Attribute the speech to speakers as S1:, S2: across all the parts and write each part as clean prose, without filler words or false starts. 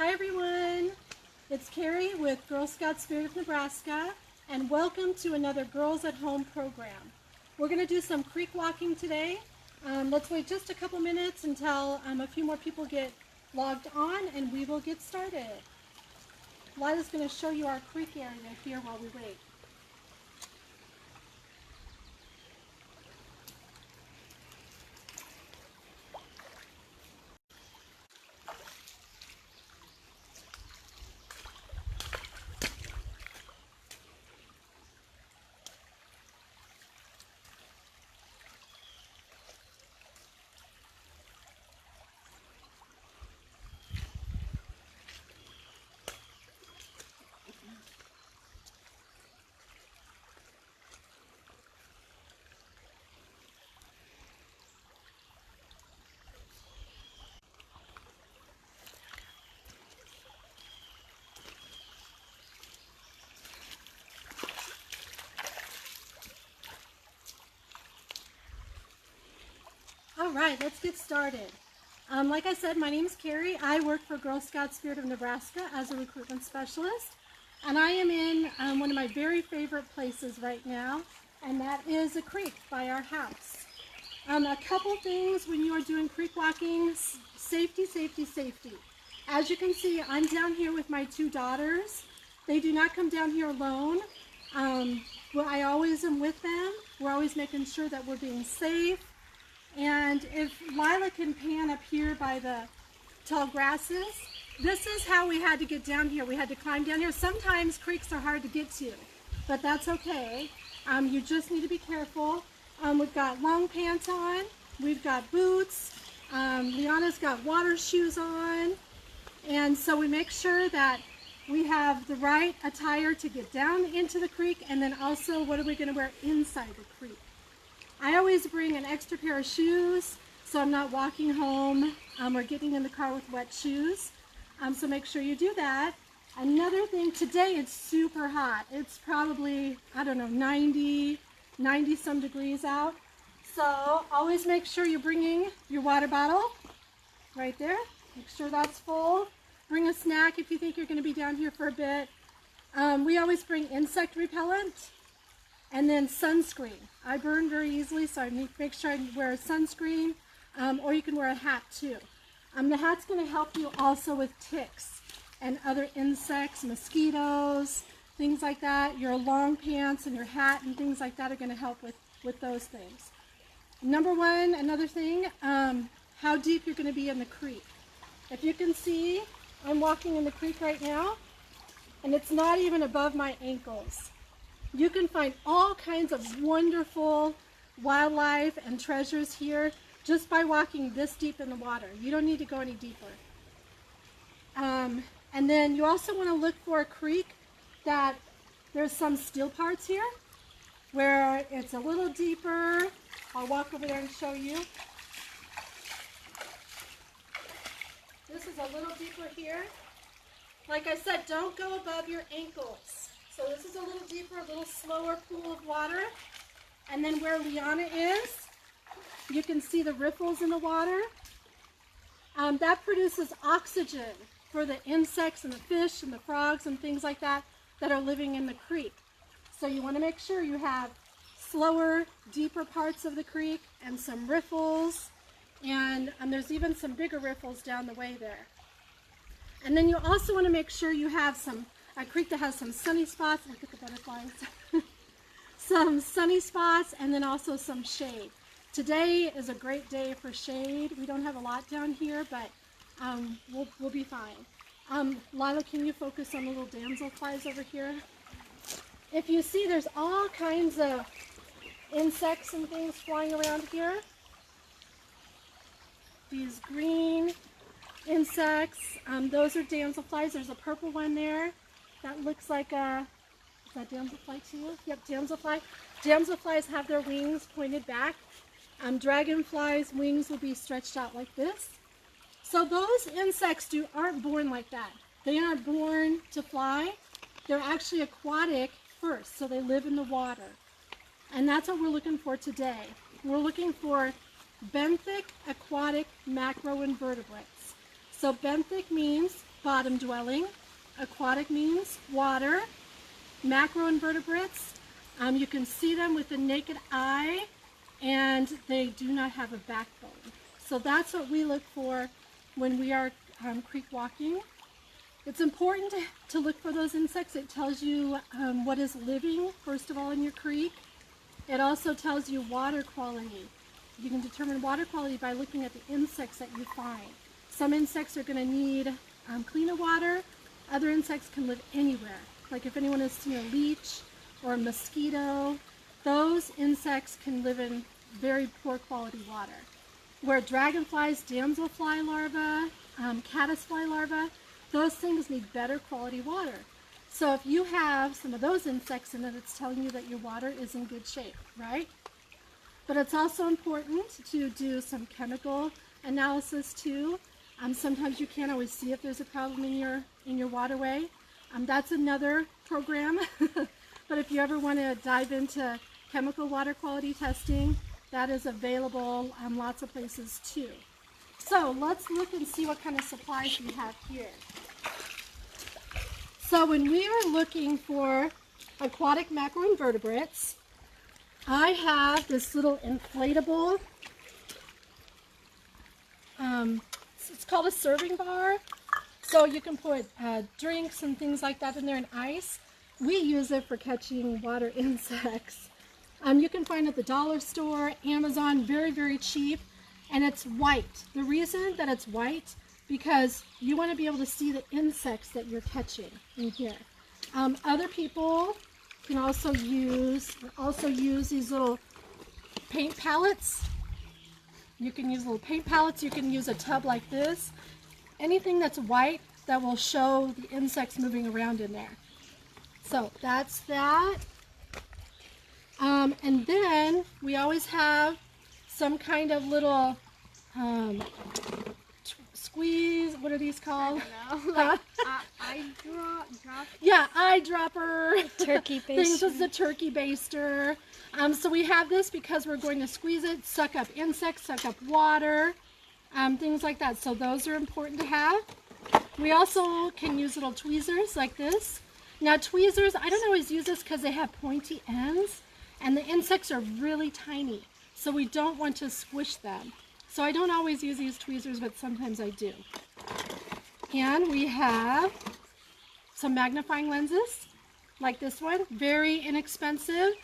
S1: Hi everyone, it's Carrie with Girl Scout Spirit of Nebraska, and welcome to another Girls at Home program. We're going to do some creek walking today. Let's wait just a couple minutes until a few more people get logged on and we will get started. Lila's going to show you our creek area here while we wait. All right, let's get started. Like I said, my name is Carrie. I work for Girl Scout Spirit of Nebraska as a recruitment specialist. And I am in one of my very favorite places right now, and that is a creek by our house. A couple things when you are doing creek walking: safety, safety, safety. As you can see, I'm down here with my two daughters. They do not come down here alone. Well, I always am with them. We're always making sure that we're being safe. And if Lila can pan up here by the tall grasses, this is how we had to get down here. We had to climb down here. Sometimes creeks are hard to get to, but that's okay. You just need to be careful. We've got long pants on. We've got boots. Liana's got water shoes on. And so we make sure that we have the right attire to get down into the creek, and then also what are we going to wear inside the creek. I always bring an extra pair of shoes so I'm not walking home or getting in the car with wet shoes. So make sure you do that. Another thing, today it's super hot. It's probably, I don't know, 90 some degrees out. So always make sure you're bringing your water bottle right there. Make sure that's full. Bring a snack if you think you're going to be down here for a bit. We always bring insect repellent. And then sunscreen. I burn very easily, so I need to make sure I wear a sunscreen, or you can wear a hat too. The hat's going to help you also with ticks and other insects, mosquitoes, things like that. Your long pants and your hat and things like that are going to help with those things. Number one, another thing, how deep you're going to be in the creek. If you can see, I'm walking in the creek right now, and it's not even above my ankles. You can find all kinds of wonderful wildlife and treasures here just by walking this deep in the water. You don't need to go any deeper. And then you also want to look for a creek that there's some still parts here where it's a little deeper. I'll walk over there and show you. This is a little deeper here. Like I said, don't go above your ankles. So this is a little deeper, a little slower pool of water. And then where Liana is, you can see the riffles in the water. That produces oxygen for the insects and the fish and the frogs and things like that that are living in the creek. So you want to make sure you have slower, deeper parts of the creek and some riffles. And there's even some bigger riffles down the way there. And then you also want to make sure you have a creek that has some sunny spots. Look at the butterflies. Some sunny spots, and then also some shade. Today is a great day for shade. We don't have a lot down here, but we'll be fine. Lila, can you focus on the little damselflies over here? If you see, there's all kinds of insects and things flying around here. These green insects, those are damselflies. There's a purple one there. That looks like a, is that damselfly to you? Yep, damselfly. Damselflies have their wings pointed back. Dragonflies' wings will be stretched out like this. So those insects aren't born like that. They aren't born to fly. They're actually aquatic first, so they live in the water. And that's what we're looking for today. We're looking for benthic aquatic macroinvertebrates. So benthic means bottom dwelling. Aquatic means water. Macroinvertebrates, you can see them with the naked eye, and they do not have a backbone. So that's what we look for when we are creek walking. It's important to look for those insects. It tells you what is living, first of all, in your creek. It also tells you water quality. You can determine water quality by looking at the insects that you find. Some insects are going to need cleaner water. Other insects can live anywhere. Like if anyone has seen a leech or a mosquito, those insects can live in very poor quality water. Where dragonflies, damselfly larvae, caddisfly larvae, those things need better quality water. So if you have some of those insects in it, it's telling you that your water is in good shape, right? But it's also important to do some chemical analysis too. Sometimes you can't always see if there's a problem in your waterway. That's another program. But if you ever want to dive into chemical water quality testing, that is available lots of places too. So let's look and see what kind of supplies we have here. So when we are looking for aquatic macroinvertebrates, I have this little inflatable, it's called a serving bar. So you can put drinks and things like that in there and ice. We use it for catching water insects. You can find it at the dollar store, Amazon, very, very cheap. And it's white. The reason that it's white, because you want to be able to see the insects that you're catching in here. Other people can also use these little paint palettes. You can use little paint palettes. You can use a tub like this. Anything that's white that will show the insects moving around in there. So that's that. And then we always have some kind of little squeeze. What are these called?
S2: I don't know. Like,
S1: yeah, eyedropper.
S2: Turkey baster.
S1: This is the turkey baster. So we have this because we're going to squeeze it, suck up insects, suck up water, things like that. So those are important to have. We also can use little tweezers like this. Now tweezers, I don't always use this because they have pointy ends and the insects are really tiny. So we don't want to squish them. So I don't always use these tweezers, but sometimes I do. And we have some magnifying lenses like this one, very inexpensive.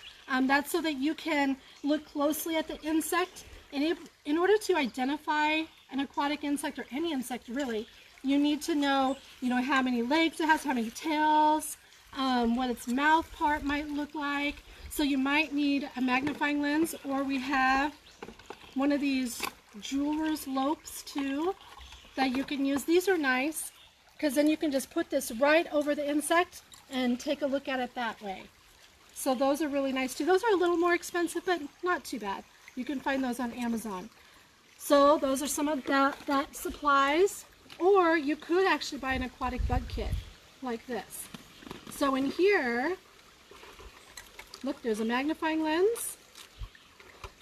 S1: That's so that you can look closely at the insect. And in order to identify an aquatic insect or any insect really, you need to know, how many legs it has, how many tails, what its mouth part might look like. So you might need a magnifying lens, or we have one of these jeweler's lopes too that you can use. These are nice because then you can just put this right over the insect and take a look at it that way. So those are really nice too. Those are a little more expensive, but not too bad. You can find those on Amazon. So those are some of that supplies. Or you could actually buy an aquatic bug kit like this. So in here, look, there's a magnifying lens.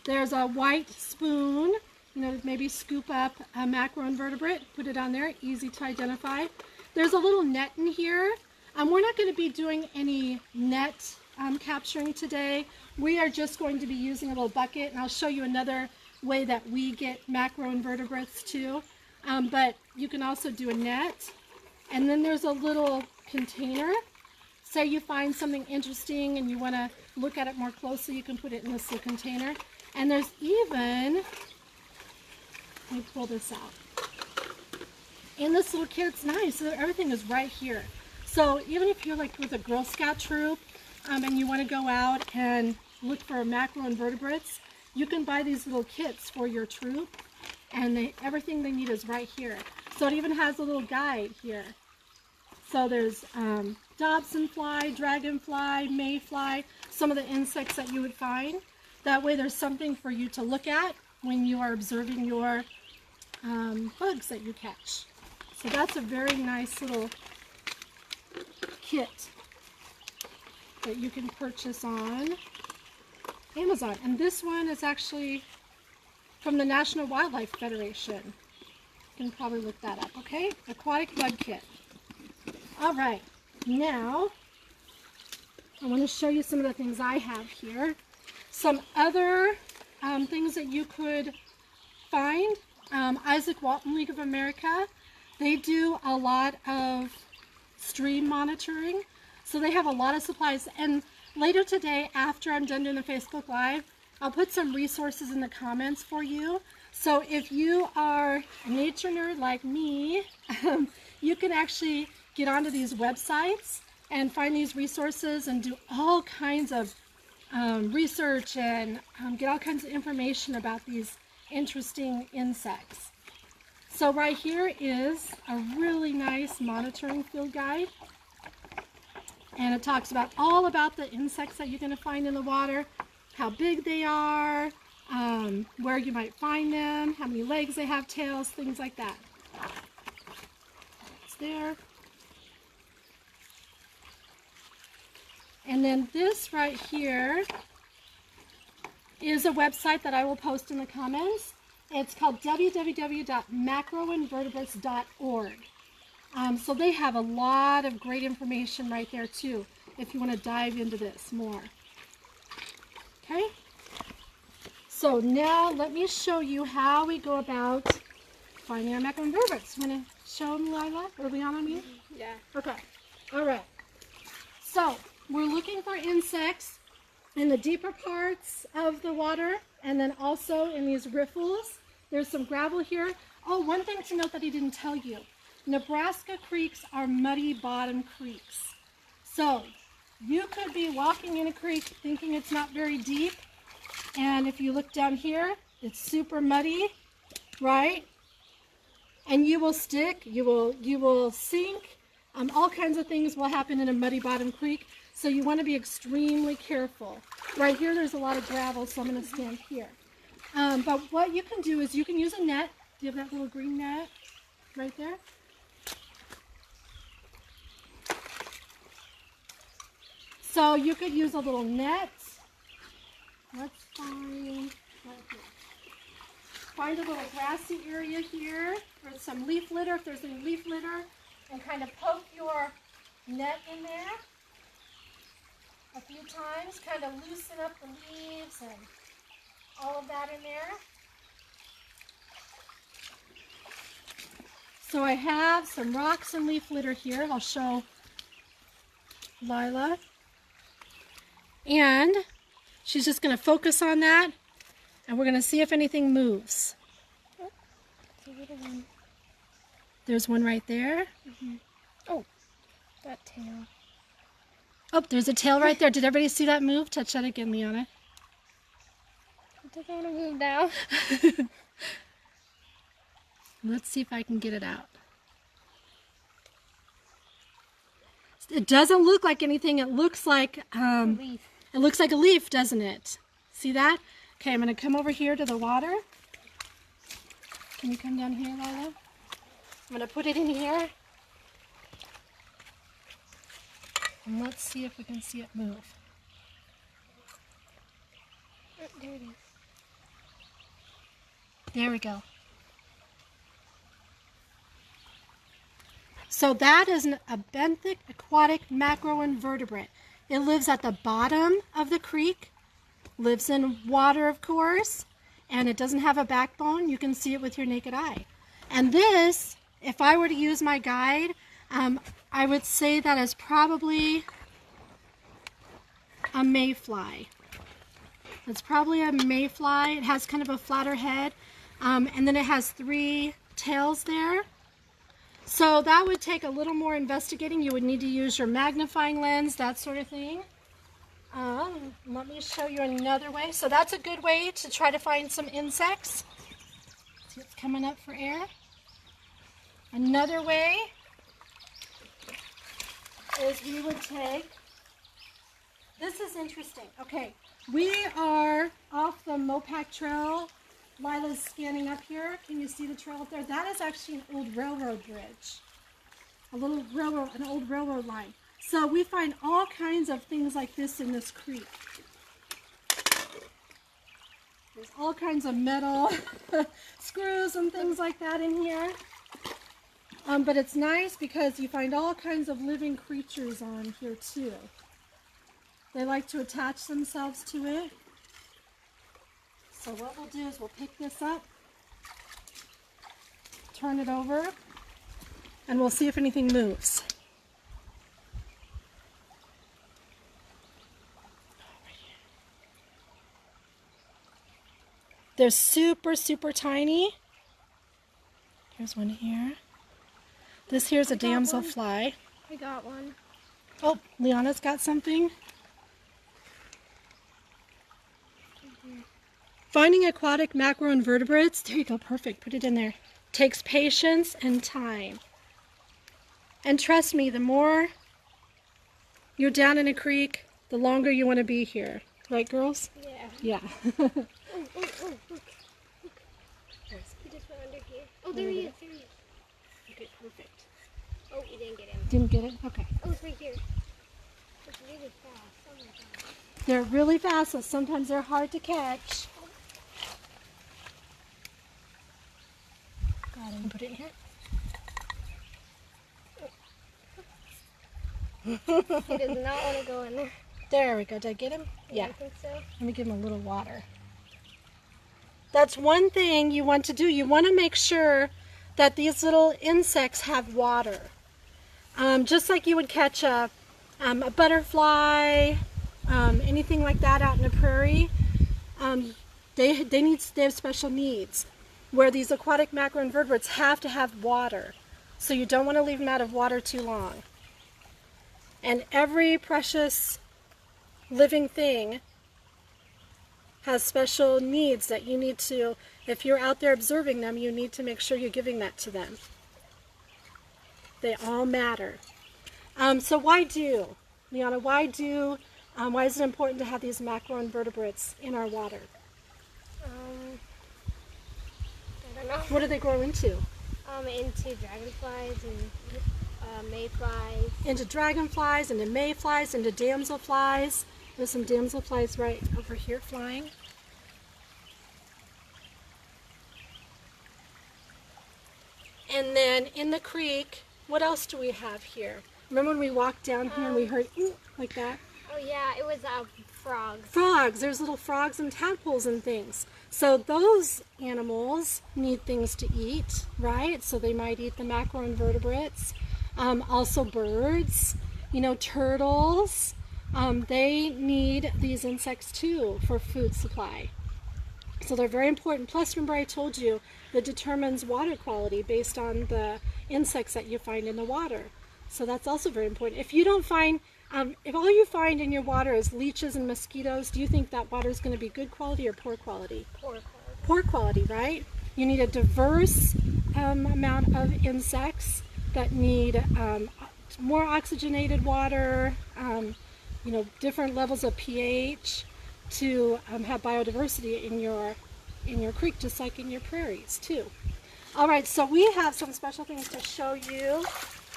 S1: There's a white spoon, maybe scoop up a macroinvertebrate, put it on there, easy to identify. There's a little net in here. We're not going to be doing any net capturing today. We are just going to be using a little bucket, and I'll show you another way that we get macroinvertebrates too. But you can also do a net. And then there's a little container. Say you find something interesting and you want to look at it more closely, you can put it in this little container. And there's even, let me pull this out. In this little kit, it's nice. So everything is right here. So even if you're like with a Girl Scout troop and you want to go out and look for macroinvertebrates, you can buy these little kits for your troop. And everything they need is right here. So it even has a little guide here. So there's Damselfly, dragonfly, mayfly, some of the insects that you would find. That way there's something for you to look at when you are observing your bugs that you catch. So that's a very nice little kit that you can purchase on Amazon. And this one is actually from the National Wildlife Federation. You can probably look that up, okay? Aquatic Bug Kit. All right, now I want to show you some of the things I have here. Some other things that you could find. Isaac Walton League of America, they do a lot of stream monitoring. So they have a lot of supplies. And later today, after I'm done doing the Facebook Live, I'll put some resources in the comments for you. So if you are a nature nerd like me, you can actually get onto these websites and find these resources and do all kinds of research and get all kinds of information about these interesting insects. So right here is a really nice monitoring field guide. And it talks about all about the insects that you're going to find in the water, how big they are, where you might find them, how many legs they have, tails, things like that. It's there. And then this right here is a website that I will post in the comments. It's called www.macroinvertebrates.org. So they have a lot of great information right there too, if you want to dive into this more. Okay? So now let me show you how we go about finding our macroinvertebrates. You want to show them, Lila? Early on, I mean?
S2: Yeah.
S1: Okay. All right. So we're looking for insects in the deeper parts of the water and then also in these riffles. There's some gravel here. Oh, one thing to note that he didn't tell you. Nebraska creeks are muddy bottom creeks. So you could be walking in a creek thinking it's not very deep, and if you look down here, it's super muddy, right? And you will stick, you will sink. All kinds of things will happen in a muddy bottom creek, so you want to be extremely careful. Right here, there's a lot of gravel, so I'm going to stand here. But what you can do is you can use a net. Do you have that little green net right there? So you could use a little net. Let's find right here. Find a little grassy area here or some leaf litter, if there's any leaf litter, and kind of poke your net in there a few times, kind of loosen up the leaves and all of that in there. So I have some rocks and leaf litter here. I'll show Lila. And she's just going to focus on that, and we're going to see if anything moves. There's one right there.
S2: Oh, that tail.
S1: Oh, there's a tail right there. Did everybody see that move? Touch that again, Liana.
S2: It doesn't want to move now.
S1: Let's see if I can get it out. It doesn't look like anything. It looks like
S2: A leaf.
S1: It looks like a leaf, doesn't it? See that? Okay, I'm going to come over here to the water. Can you come down here, Lila? I'm going to put it in here. And let's see if we can see it move.
S2: Oh, there it is.
S1: There we go. So that is a benthic aquatic macroinvertebrate. It lives at the bottom of the creek, lives in water, of course, and it doesn't have a backbone. You can see it with your naked eye. And this, if I were to use my guide, I would say that is probably a mayfly. It's probably a mayfly. It has kind of a flatter head, and then it has 3 tails there. So that would take a little more investigating. You would need to use your magnifying lens, that sort of thing. Let me show you another way. So that's a good way to try to find some insects. See, it's coming up for air. Another way is we would take, this is interesting. Okay, we are off the Mopac Trail. Lila's scanning up here. Can you see the trail up there? That is actually an old railroad bridge. An old railroad line. So we find all kinds of things like this in this creek. There's all kinds of metal screws and things like that in here. But it's nice because you find all kinds of living creatures on here too. They like to attach themselves to it. So what we'll do is we'll pick this up, turn it over, and we'll see if anything moves. They're super, super tiny. Here's one here. This here's a damselfly.
S2: I got one.
S1: Oh, Liana's got something. Finding aquatic macroinvertebrates, there you go, perfect, put it in there. Takes patience and time. And trust me, the more you're down in a creek, the longer you want to be here. Right, girls?
S2: Yeah.
S1: Yeah.
S2: He just went under here. Oh, there he is. There he is.
S1: Okay, perfect.
S2: Oh, you didn't get him.
S1: Didn't get it? Okay.
S2: Oh, it's right here. It's really fast. Oh my god.
S1: They're really fast, so sometimes they're hard to catch. Got him. Put it in here.
S2: He does not want to go in there.
S1: There we go. Did I get him?
S2: Yeah, I think so.
S1: Let me give him a little water. That's one thing you want to do. You want to make sure that these little insects have water. Just like you would catch a butterfly, anything like that out in the prairie. They have special needs, where these aquatic macroinvertebrates have to have water. So you don't want to leave them out of water too long. And every precious living thing has special needs that you need to, if you're out there observing them, you need to make sure you're giving that to them. They all matter. So Liana, why is it important to have these macroinvertebrates in our water?
S2: I don't know.
S1: What do they grow into?
S2: Into dragonflies and mayflies.
S1: Into dragonflies, into mayflies, into damselflies. There's some damselflies right over here flying. And then in the creek, what else do we have here? Remember when we walked down here and we heard like that?
S2: Oh yeah, it was frogs.
S1: Frogs. There's little frogs and tadpoles and things. So those animals need things to eat, right? So they might eat the macroinvertebrates. Also birds, turtles. They need these insects too for food supply. So they're very important. Plus, remember I told you that determines water quality based on the insects that you find in the water. So that's also very important. If you don't find, if all you find in your water is leeches and mosquitoes, do you think that water is going to be good quality or poor quality?
S2: Poor quality.
S1: Poor quality, right? You need a diverse amount of insects that need more oxygenated water, different levels of pH to have biodiversity in your creek, just like in your prairies too. All right, so we have some special things to show you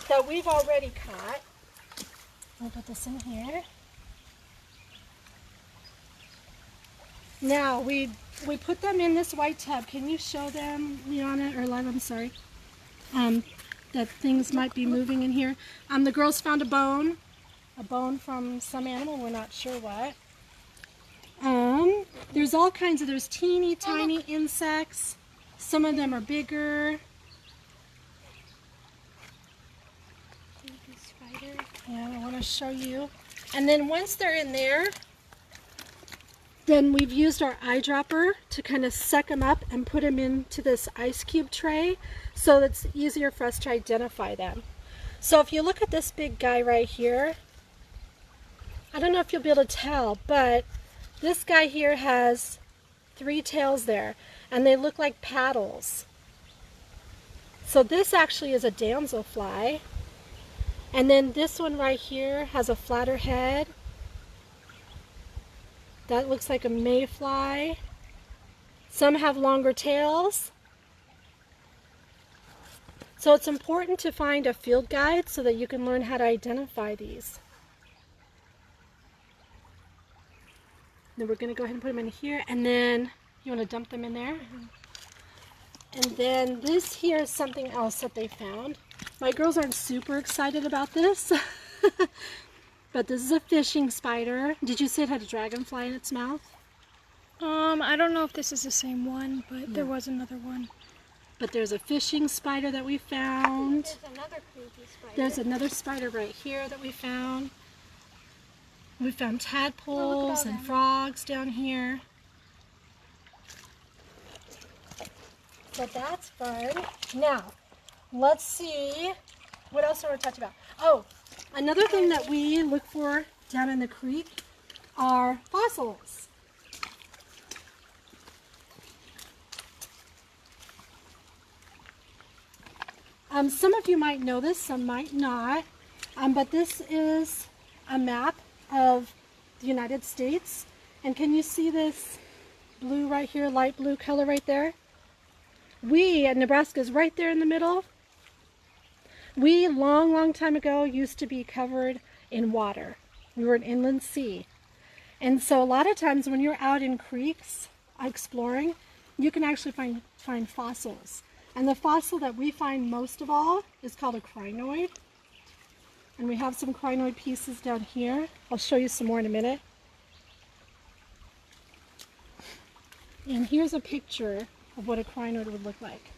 S1: that we've already caught. I'll put this in here. Now we put them in this white tub. Can you show them, Liana or Lila? I'm sorry. That things might be moving in here. The girls found a bone from some animal. We're not sure what. There's all kinds of. There's teeny tiny insects. Some of them are bigger.
S2: Spider.
S1: Yeah, I want to show you. And then once they're in there, then we've used our eyedropper to kind of suck them up and put them into this ice cube tray so it's easier for us to identify them. So if you look at this big guy right here, I don't know if you'll be able to tell, but this guy here has 3 tails there, and they look like paddles. So this actually is a damselfly. And then this one right here has a flatter head. That looks like a mayfly. Some have longer tails. So it's important to find a field guide so that you can learn how to identify these. Then we're going to go ahead and put them in here, and then you want to dump them in there. And then this here is something else that they found. My girls aren't super excited about this, but this is a fishing spider. Did you say it had a dragonfly in its mouth?
S2: I don't know if this is the same one, but there was another one.
S1: But there's a fishing spider that we found.
S2: There's another creepy spider.
S1: There's another spider right here that we found. We found tadpoles and frogs down here. So that's fun. Now, let's see, what else do I want to talk about? Oh, another thing that we look for down in the creek are fossils. Some of you might know this, some might not, but this is a map of the United States. And can you see this blue right here, light blue color right there? Nebraska is right there in the middle. We, long time ago, used to be covered in water. We were an inland sea. And so a lot of times when you're out in creeks exploring, you can actually find fossils. And the fossil that we find most of all is called a crinoid. And we have some crinoid pieces down here. I'll show you some more in a minute. And here's a picture of what a crinoid would look like.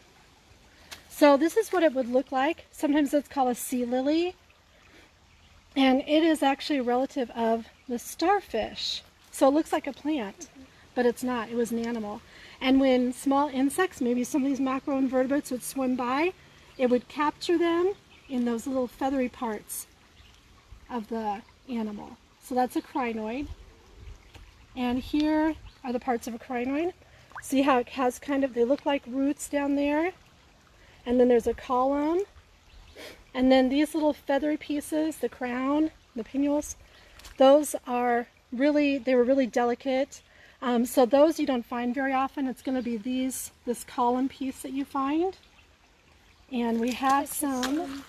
S1: So this is what it would look like. Sometimes it's called a sea lily. And it is actually a relative of the starfish. So it looks like a plant, but it's not. It was an animal. And when small insects, maybe some of these macroinvertebrates would swim by, it would capture them in those little feathery parts of the animal. So that's a crinoid. And here are the parts of a crinoid. See how it has kind of, they look like roots down there. And then there's a column. And then these little feathery pieces, the crown, the pinnules, those are really, they were really delicate. So those you don't find very often. It's going to be this column piece that you find. And we have some.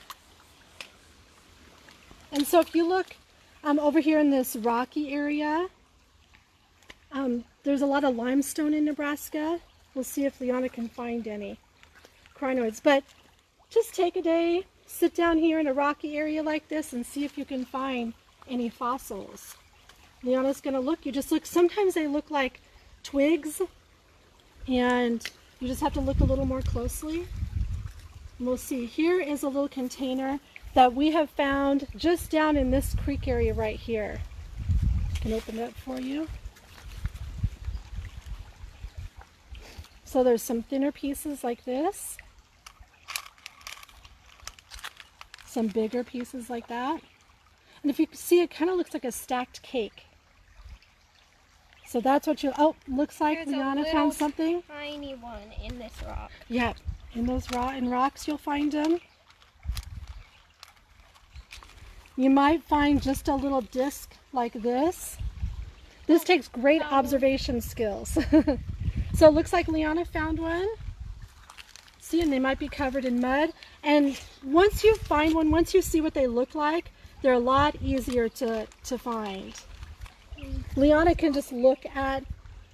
S1: And so if you look over here in this rocky area, there's a lot of limestone in Nebraska. We'll see if Liana can find any crinoids. But just take a day, sit down here in a rocky area like this and see if you can find any fossils. Liana's going to look. You just look. Sometimes they look like twigs, and you just have to look a little more closely. And we'll see. Here is a little container that we have found just down in this creek area right here. I can open it up for you. So there's some thinner pieces like this. Some bigger pieces like that. And if you can see, it kind of looks like a stacked cake. So that's what you, oh, looks like Liana found something.
S2: Tiny one in this rock.
S1: Yeah, in those rocks you'll find them. You might find just a little disc like this. This takes great observation skills. So it looks like Liana found one. See, and they might be covered in mud. And once you find one, once you see what they look like, they're a lot easier to find. Liana can just look at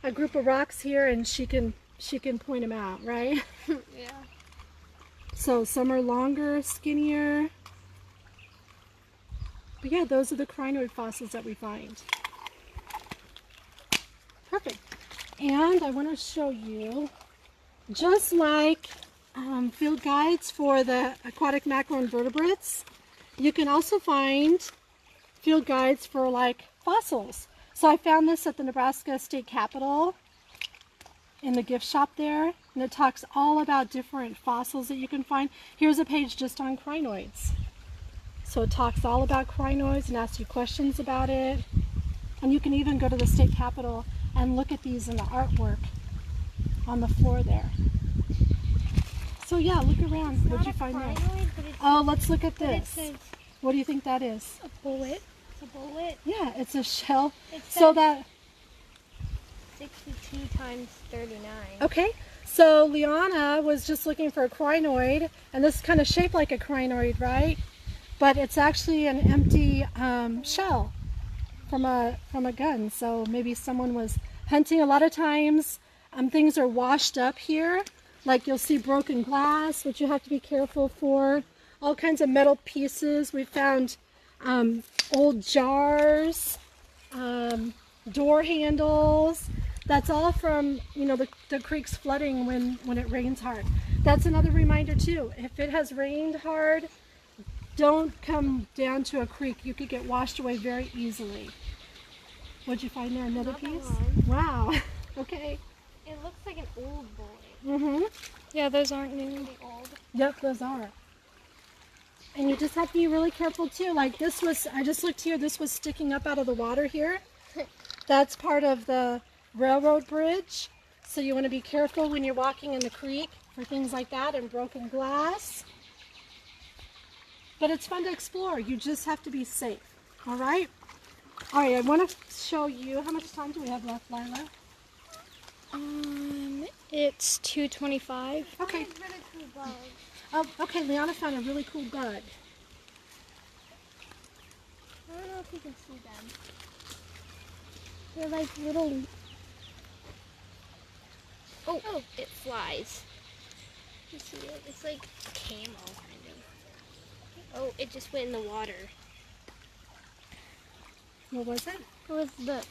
S1: a group of rocks here and she can point them out, right?
S2: Yeah.
S1: So some are longer, skinnier. But yeah, those are the crinoid fossils that we find. Perfect. And I want to show you, just like field guides for the aquatic macroinvertebrates, you can also find field guides for like fossils. So I found this at the Nebraska State Capitol in the gift shop there, and it talks all about different fossils that you can find. Here's a page just on crinoids. So it talks all about crinoids and asks you questions about it. And you can even go to the State Capitol and look at these in the artwork on the floor there. So yeah, look around. What did you find there? Oh, let's look at this. What do you think that is?
S2: A bullet. It's a bullet.
S1: Yeah, it's a shell.
S2: So that 62 times 39.
S1: Okay, so Liana was just looking for a crinoid, and this is kind of shaped like a crinoid, right? But it's actually an empty shell from a gun. So maybe someone was hunting. A lot of times things are washed up here. Like you'll see broken glass, which you have to be careful for. all kinds of metal pieces. We found old jars, door handles. That's all from, you know, the creek's flooding when it rains hard. That's another reminder too. If it has rained hard, don't come down to a creek. You could get washed away very easily. What'd you find there? Another piece? Wow. Okay.
S3: It looks like an old boy.
S1: Mm-hmm.
S2: Yeah, those aren't new.
S3: Really old.
S1: Yep, those are. And you just have to be really careful too. Like this was, I just looked here, this was sticking up out of the water here. That's part of the railroad bridge. So you want to be careful when you're walking in the creek for things like that and broken glass. But it's fun to explore. You just have to be safe. All right? All right, I want to show you, how much time do we have left, Lila?
S2: It's 2:25.
S1: Okay.
S3: These really cool bugs.
S1: Oh, okay, Liana found a really cool bug.
S3: I don't know if you can see them. They're like little... Oh, it flies. You see it? It's like camo, kind of. Oh, it just went in the water.
S1: What was it?
S3: Look.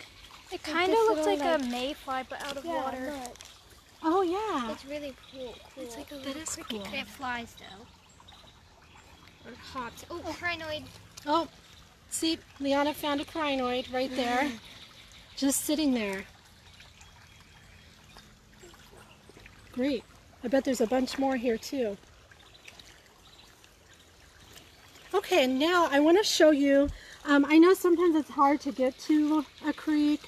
S2: It kind of looks like a mayfly, but out of water.
S3: Look.
S1: Oh, yeah.
S3: It's really cool.
S1: It's like a
S3: That
S1: little
S3: is
S1: cricket.
S3: cool. It flies though. Or hops. Oh, crinoid.
S1: Oh, see, Liana found a crinoid right there. Just sitting there. Great. I bet there's a bunch more here too. Okay, and now I want to show you, I know sometimes it's hard to get to a creek,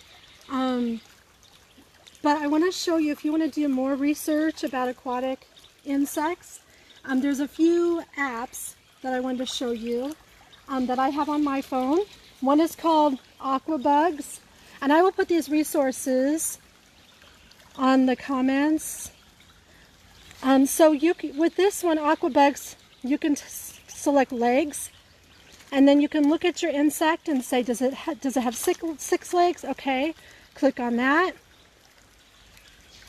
S1: but I want to show you, if you want to do more research about aquatic insects, there's a few apps that I wanted to show you that I have on my phone. One is called Aqua Bugs, and I will put these resources on the comments. So with this one, Aqua Bugs, you can select legs, and then you can look at your insect and say, does it have six legs? Okay, click on that.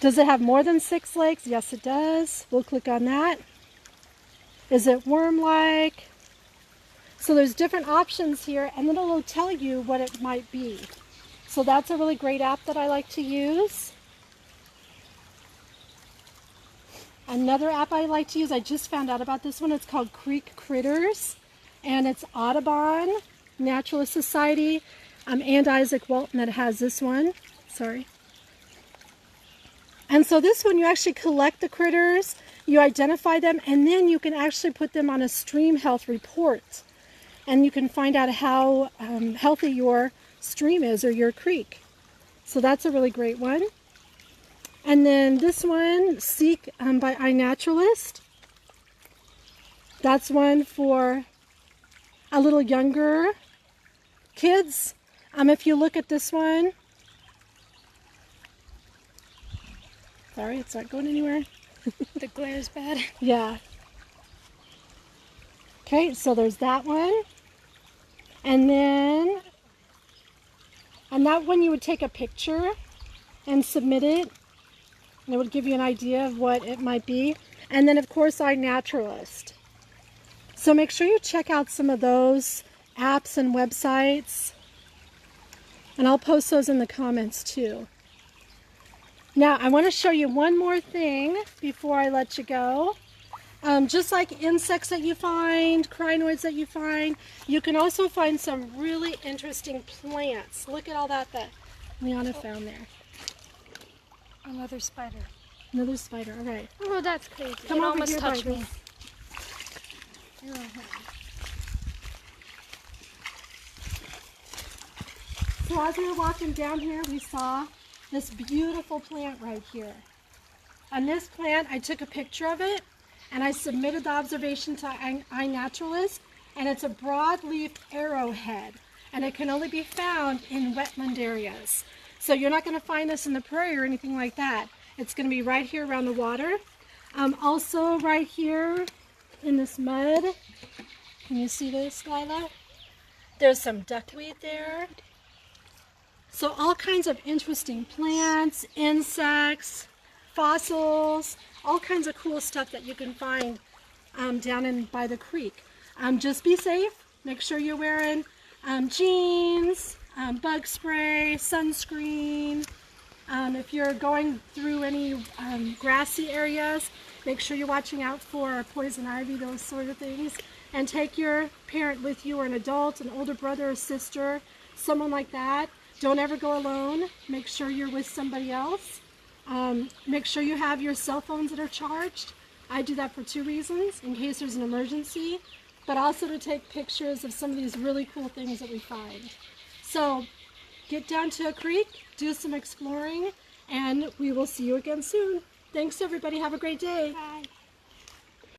S1: Does it have more than 6 legs? Yes, it does. We'll click on that. Is it worm-like? So there's different options here, and then it'll tell you what it might be. So that's a really great app that I like to use. Another app I like to use, I just found out about this one, it's called Creek Critters, and it's Audubon Naturalist Society, and Isaac Walton that has this one. Sorry. And so this one, you actually collect the critters, you identify them, and then you can actually put them on a stream health report. And you can find out how healthy your stream is or your creek. So that's a really great one. And then this one, Seek by iNaturalist. That's one for a little younger kids. If you look at this one, sorry, it's not going anywhere.
S2: The glare is bad.
S1: Yeah. Okay, so there's that one. And then, on that one you would take a picture and submit it. And it would give you an idea of what it might be. And then, of course, iNaturalist. So make sure you check out some of those apps and websites. And I'll post those in the comments too. Now, I want to show you one more thing before I let you go. Just like insects that you find, crinoids that you find, you can also find some really interesting plants. Look at all that Liana found there.
S2: Another spider.
S1: Another spider, all right.
S3: Oh, that's crazy.
S1: Come
S2: It
S1: over
S2: almost
S1: here,
S2: touched
S1: Barbie.
S2: me.
S1: So as we were walking down here, we saw this beautiful plant right here. On this plant, I took a picture of it, and I submitted the observation to iNaturalist, and it's a broadleaf arrowhead, and it can only be found in wetland areas. So you're not going to find this in the prairie or anything like that. It's going to be right here around the water. Also right here in this mud, can you see this, Lila? There's some duckweed there. So all kinds of interesting plants, insects, fossils, all kinds of cool stuff that you can find down in by the creek. Just be safe. Make sure you're wearing jeans, bug spray, sunscreen. If you're going through any grassy areas, make sure you're watching out for poison ivy, those sort of things. And take your parent with you, or an adult, an older brother or sister, someone like that. Don't ever go alone. Make sure you're with somebody else. Make sure you have your cell phones that are charged. I do that for 2 reasons: in case there's an emergency, but also to take pictures of some of these really cool things that we find. So get down to a creek, do some exploring, and we will see you again soon. Thanks everybody. Have a great day.
S3: Bye.